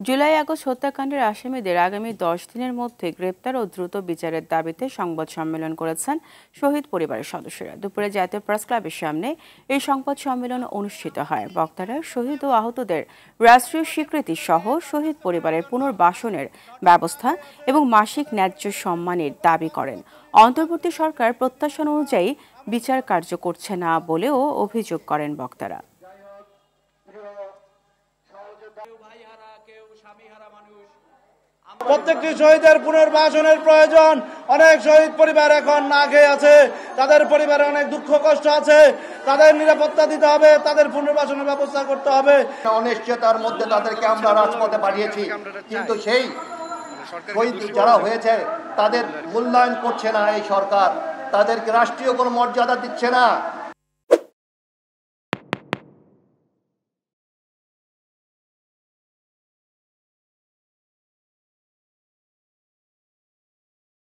July August হত্যাকাণ্ডের আসামিদের আগামী 10 দিনের মধ্যে গ্রেপ্তার ও দ্রুত বিচারের দাবিতে সংবাদ সম্মেলন করেছেন শহীদ পরিবারের সদস্যরা। দুপুরে জাতীয় প্রেস ক্লাবের সামনে এই সংবাদ সম্মেলন অনুষ্ঠিত হয়। বক্তারা শহীদ ও আহতদের রাষ্ট্রীয় স্বীকৃতি সহ শহীদ পরিবারের পুনর্বাসনের ব্যবস্থা এবং মাসিক ন্যায্য সম্মানের দাবি করেন। অন্তর্বর্তী সরকার প্রত্যাশা অনুযায়ী বিচার কার্য করছে না বলেও অভিযোগ করেন বক্তারা। প্রত্যেকটি শহীদের পুনর্বাসনের প্রয়োজন। অনেক শহীদ পরিবার এখন না খেয়ে আছে, তাদের পরিবারে অনেক দুঃখ কষ্ট আছে, তাদের নিরাপত্তা দিতে হবে, তাদের পুনর্বাসনের ব্যবস্থা করতে হবে। অনিশ্চয়তার মধ্যে তাদেরকে আমরা রাজপথে পাঠিয়েছি, কিন্তু সেই শহীদ যারা হয়েছে তাদের মূল্যায়ন করছে না এই সরকার, তাদেরকে রাষ্ট্রীয় কোনো মর্যাদা দিচ্ছে না।